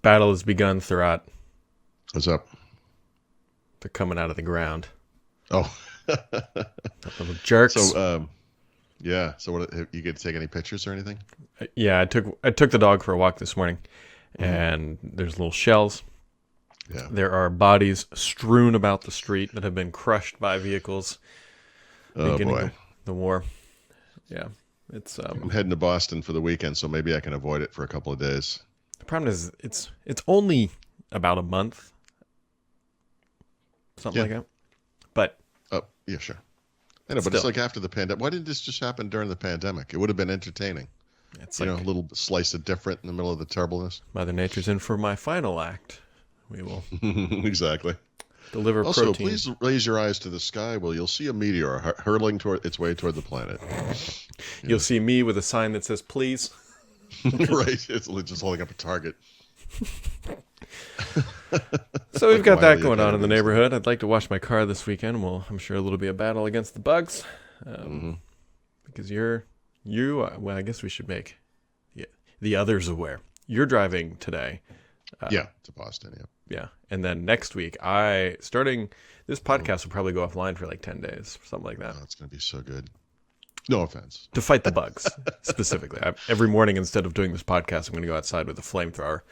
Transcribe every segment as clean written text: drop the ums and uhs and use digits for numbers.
battle has begun throughout. What's up? They're coming out of the ground. Oh, Little jerks. so yeah. So what? You get to take any pictures or anything? Yeah, I took the dog for a walk this morning, and there's little shells. Yeah. There are bodies strewn about the street that have been crushed by vehicles. Oh boy. The war. Yeah, it's. I'm heading to Boston for the weekend, so maybe I can avoid it for a couple of days. The problem is it's only about a month, something like that. But oh yeah, sure. I know, but it's like after the pandemic. Why didn't this just happen during the pandemic? It would have been entertaining. It's a little slice of different in the middle of the terribleness. Mother Nature's in for my final act. We will exactly deliver also, protein. Please raise your eyes to the sky. Well, you'll see a meteor hurtling its way toward the planet. You'll see me with a sign that says "Please." Right, it's just holding up a target. So we've got that going on in the neighborhood. I'd like to wash my car this weekend. Well, I'm sure it'll be a battle against the bugs. Because well, I guess we should make the others aware. You're driving today. To Boston, yeah. Yeah. And then next week, starting this podcast will probably go offline for like 10 days, something like that. Oh, it's going to be so good. No offense. To fight the bugs, specifically. Every morning, instead of doing this podcast, I'm going to go outside with a flamethrower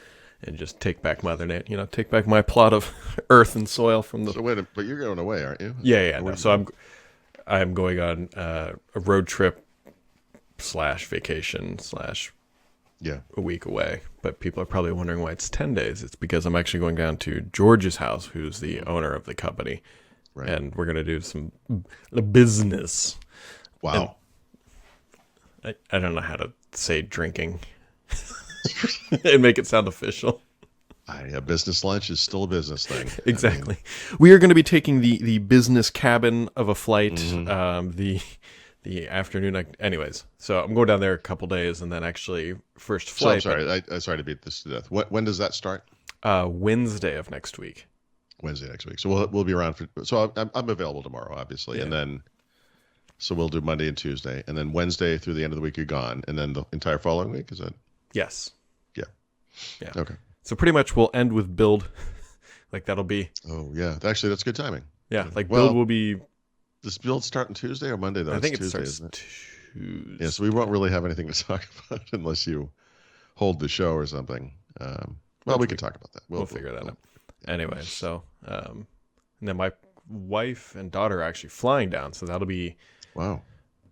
and just take back Mother Nature, take back my plot of earth and soil from the... So wait, but you're going away, aren't you? Yeah. No. So I'm going on a road trip / vacation / a week away. But people are probably wondering why it's 10 days. It's because I'm actually going down to George's house, who's the owner of the company. Right. And we're going to do some business. Wow. And I don't know how to say drinking and make it sound official. A business lunch is still a business thing. Exactly. We are going to be taking the business cabin of a flight, the afternoon. Anyways, so I'm going down there a couple days, and then actually first flight. So I'm sorry. I'm sorry to beat this to death. When does that start? Wednesday of next week. Wednesday next week. So we'll be around for. So I'm available tomorrow, obviously, and then. So we'll do Monday and Tuesday, and then Wednesday through the end of the week you're gone, and then the entire following week, is that? Yes. Yeah. Okay. So pretty much we'll end with build. Like that'll be. Oh yeah, actually that's good timing. Yeah, like build will be. Does build start on Tuesday or Monday though? I think it's Tuesday, starts isn't it? Tuesday. Yeah, so we won't really have anything to talk about unless you hold the show or something. Well, we can talk about that. We'll figure that out. Anyway, so and then my wife and daughter are actually flying down, so that'll be. Wow.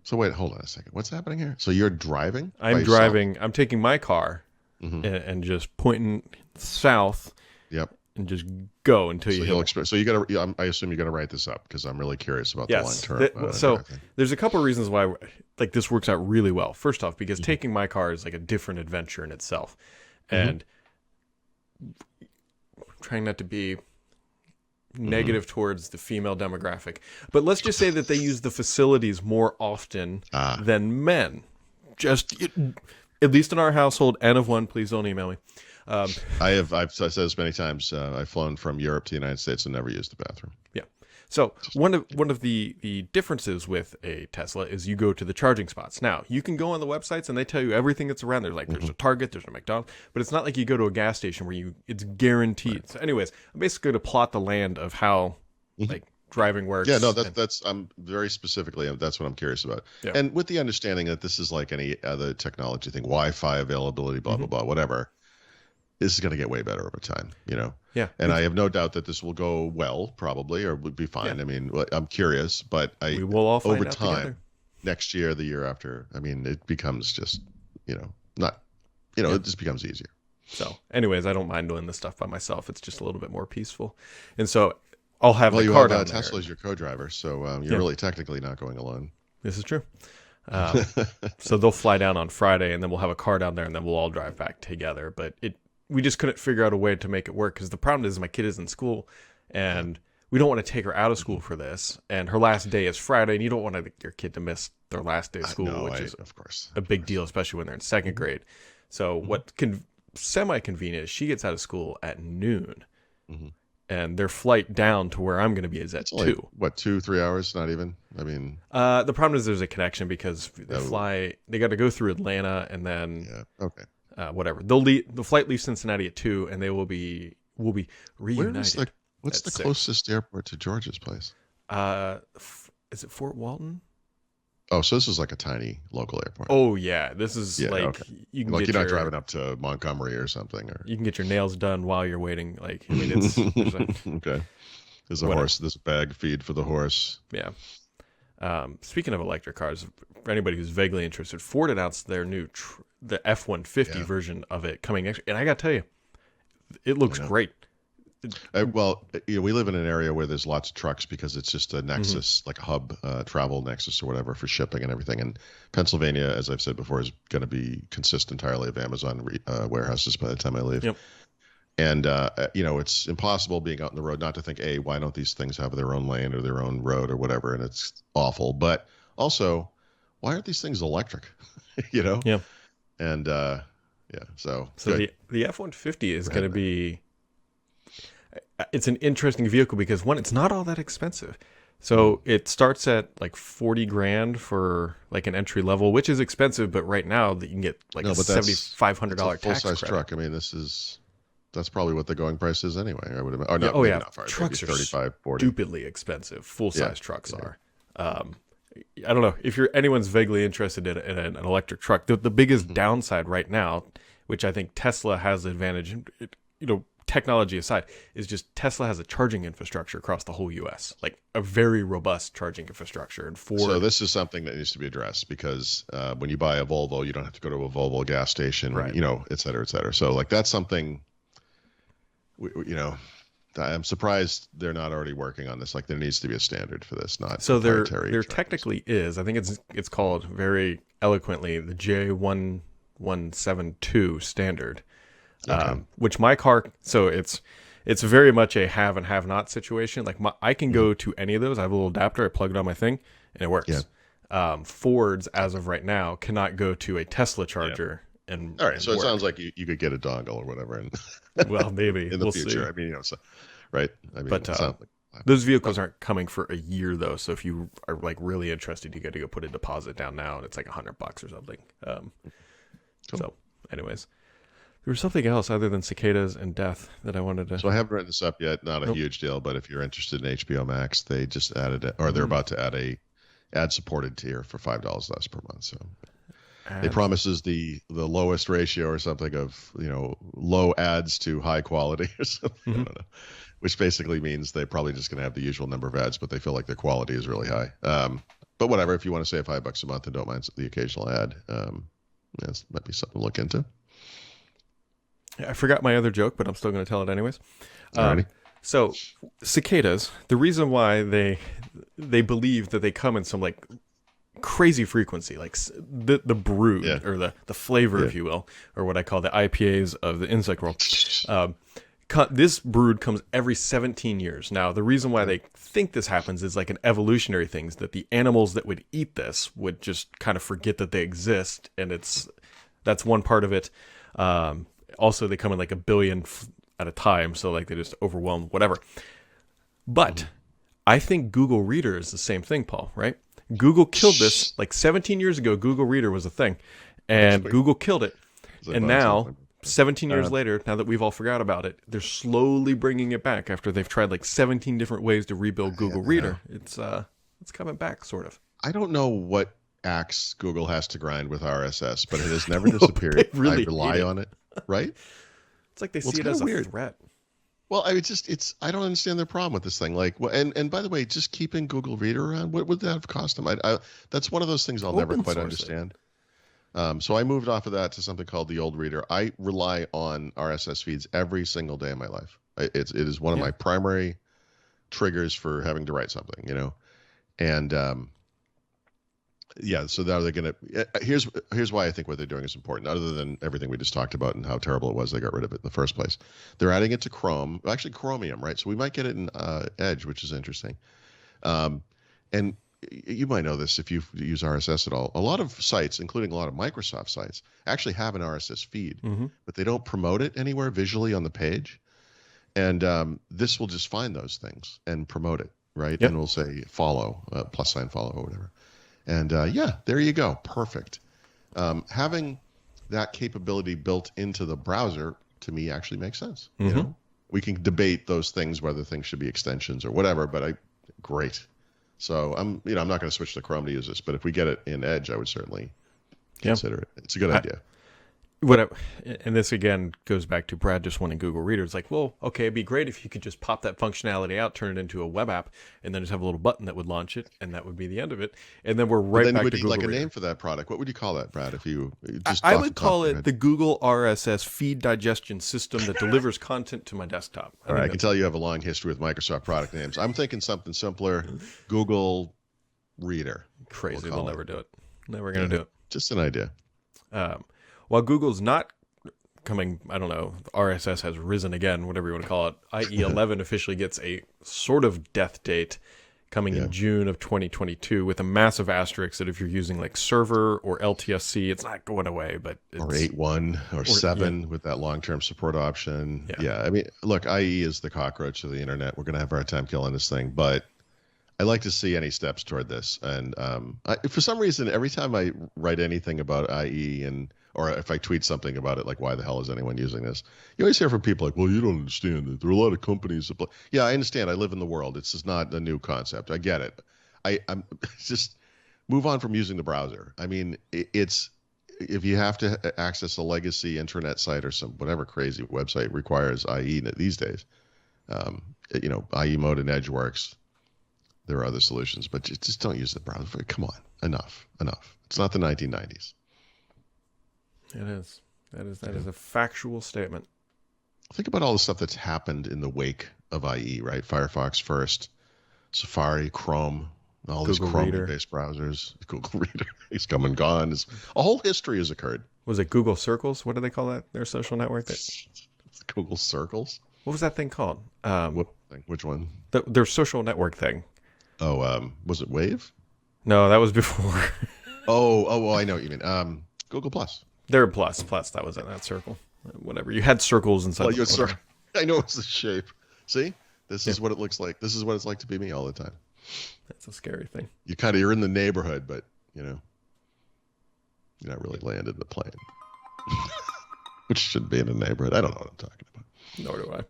So wait, hold on a second. What's happening here? So you're driving? I'm driving. I'm taking my car and just pointing south. Yep. And just go until you hit. So you got to. I assume you got to write this up because I'm really curious about the long term. So there's a couple of reasons why like this works out really well. First off, because taking my car is like a different adventure in itself, and trying not to be negative towards the female demographic, but let's just say that they use the facilities more often than men. Just at least in our household, N of one. Please don't email me. I've said this many times. I've flown from Europe to the United States and never used the bathroom. Yeah. So one of the differences with a Tesla is you go to the charging spots. Now you can go on the websites and they tell you everything that's around there. Like there's a Target, there's a McDonald's, but it's not like you go to a gas station where it's guaranteed. Right. So anyways, I'm basically going to plot the land of how like driving works. Yeah, no, that's I'm very specifically that's what I'm curious about. Yeah. And with the understanding that this is like any other technology thing, Wi-Fi availability, blah blah blah, whatever. This is going to get way better over time, Yeah. And I have no doubt that this will go well, probably, or would be fine. Yeah. I mean, I'm curious, but we will all find over out time, together. Next year, the year after, I mean, it becomes just, it just becomes easier. So, anyways, I don't mind doing this stuff by myself. It's just a little bit more peaceful, and so I'll have the car down there. Tesla is your co-driver, so you're really technically not going alone. This is true. So they'll fly down on Friday, and then we'll have a car down there, and then we'll all drive back together. But we just couldn't figure out a way to make it work because the problem is my kid is in school, and we don't want to take her out of school for this. And her last day is Friday, and you don't want your kid to miss their last day of school, which is of course a big deal, especially when they're in second grade. So what semi-convenient is she gets out of school at noon, and their flight down to where I'm going to be is at 2. What, 2-3 hours? Not even. I mean, the problem is there's a connection because they got to go through Atlanta and then whatever. The flight leaves Cincinnati at 2, and will be reunited. What's the 6. closest airport to George's place? Is it Fort Walton? Oh, so this is like a tiny local airport. Oh yeah, this is okay. You can like get you're not driving up to Montgomery or something, or you can get your nails done while you're waiting. Like I mean, it's okay. There's a horse. There's a bag feed for the horse. Yeah. Speaking of electric cars, for anybody who's vaguely interested, Ford announced their new the F-150 version of it coming next, and I got to tell you, it looks great. Well, we live in an area where there's lots of trucks because it's just a nexus, like a hub, travel nexus or whatever for shipping and everything. And Pennsylvania, as I've said before, is going to be consist entirely of Amazon warehouses by the time I leave. Yep. And, it's impossible being out on the road not to think, hey, why don't these things have their own lane or their own road or whatever? And it's awful. But also, why aren't these things electric? Yeah. And, so the F-150 is going to be... It's an interesting vehicle because one, it's not all that expensive. So it starts at like $40,000 for like an entry level, which is expensive, but right now that you can get like a $7,500 tax full-size credit. truck. I mean, that's probably what the going price is anyway. I would imagine. Not far. Trucks are 35, 40. stupidly expensive. Full-size trucks are. I don't know if anyone's vaguely interested in an electric truck. The biggest downside right now, which I think Tesla has the advantage, technology aside, is just Tesla has a charging infrastructure across the whole U.S., like a very robust charging infrastructure. And so this is something that needs to be addressed because when you buy a Volvo, you don't have to go to a Volvo gas station, right? Et cetera, et cetera. So like that's something, I'm surprised they're not already working on this. Like there needs to be a standard for this, not so there technically is. I think it's called very eloquently the J1172 standard. Okay. Which my car, so it's very much a have and have not situation. Like I can go to any of those. I have a little adapter. I plug it on my thing, and it works. Yeah. Ford's, as of right now, cannot go to a Tesla charger. Yeah. All right, so it sounds like you could get a dongle or whatever. And well, maybe in the future. See. I mean, right? I mean, but those vehicles aren't coming for a year though. So if you are like really interested, you got to go put a deposit down now, and it's like $100 or something. Cool. So, anyways. There was something else other than cicadas and death that I wanted to... So I haven't written this up yet. Not a huge deal, but if you're interested in HBO Max, they just added it, or they're about to add a ad-supported tier for $5 less per month. So they promises the lowest ratio or something of low ads to high quality or something. I don't know. Which basically means they're probably just going to have the usual number of ads, but they feel like their quality is really high. But whatever, if you want to save $5 a month and don't mind the occasional ad, that might be something to look into. I forgot my other joke, but I'm still going to tell it anyways. So cicadas, the reason why they believe that they come in some like crazy frequency, like the brood or the flavor, if you will, or what I call the IPAs of the insect world. This brood comes every 17 years. Now, the reason why they think this happens is like an evolutionary thing, is that the animals that would eat this would just kind of forget that they exist, and that's one part of it. Also, they come in like a billion at a time, so like they just overwhelm whatever. But I think Google Reader is the same thing, Paul, right? Google killed this like 17 years ago. Google Reader was a thing, and Google killed it. And now, 17 years later, now that we've all forgot about it, they're slowly bringing it back after they've tried like 17 different ways to rebuild Google Reader. It's coming back, sort of. I don't know what axe Google has to grind with RSS, but it has never disappeared. Really I rely on it. Right? It's like they see it as a weird threat. Well, I don't understand their problem with this thing. Like, and by the way, just keeping Google Reader around, what would that have cost them? That's one of those things I'll never quite understand. So I moved off of that to something called the Old Reader. I rely on RSS feeds every single day of my life. It is one of my primary triggers for having to write something, and so now they're going to, here's why I think what they're doing is important, other than everything we just talked about and how terrible it was they got rid of it in the first place. They're adding it to Chrome, actually Chromium, right? So we might get it in Edge, which is interesting. And you might know this if you use RSS at all. A lot of sites, including a lot of Microsoft sites, actually have an RSS feed, but they don't promote it anywhere visually on the page. And this will just find those things and promote it, right? Yep. And we'll say follow, +follow or whatever. And there you go. Perfect. Having that capability built into the browser, to me, actually makes sense. Mm-hmm. You know, we can debate those things, whether things should be extensions or whatever, but great. So I'm not going to switch to Chrome to use this, but if we get it in Edge, I would certainly consider it. It's a good idea. And this again goes back to Brad just wanting Google Reader. It's like, well, okay, it'd be great if you could just pop that functionality out, turn it into a web app, and then just have a little button that would launch it, and that would be the end of it. And then we're right back to Google Reader. Like a name for that product. What would you call that, Brad? If you just I would call it the Google RSS feed digestion system that delivers content to my desktop. All right, I can tell you have a long history with Microsoft product names. I'm thinking something simpler. Google Reader. Crazy, they'll never do it. Never going to do it. Just an idea. While Google's not coming, I don't know, RSS has risen again, whatever you want to call it. IE 11 officially gets a sort of death date coming in June of 2022 with a massive asterisk that if you're using like server or LTSC, it's not going away. But or 8.1 or 7 with that long-term support option. I mean, look, IE is the cockroach of the internet. We're going to have a hard time killing this thing, but I like to see any steps toward this. And for some reason, every time I write anything about IE or if I tweet something about it, like why the hell is anyone using this? You always hear from people like, well, you don't understand it. There are a lot of companies that yeah, I understand. I live in the world. It's just not a new concept. I get it. I'm just move on from using the browser. I mean, it's if you have to access a legacy internet site or some whatever crazy website requires IE these days, IE mode and Edge works. There are other solutions, but just don't use the browser. Come on, enough. It's not the 1990s. It is. That is a factual statement. Think about all the stuff that's happened in the wake of IE, right? Firefox first, Safari, Chrome, all these Chrome-based browsers. Google Reader, he's come and gone. A whole history has occurred. Was it Google Circles? What do they call that? Their social network? Google Circles? What was that thing called? What thing? Which one? Their social network thing. Oh, was it Wave? No, that was before. Oh, I know what you mean. Google Plus. They're plus. That was in that circle. Whatever. You had circles inside. Well, I know it's the shape. See? This is what it looks like. This is what it's like to be me all the time. That's a scary thing. You're in the neighborhood, but, you're not really landed the plane. Which should be in a neighborhood. I don't know what I'm talking about. Nor do I.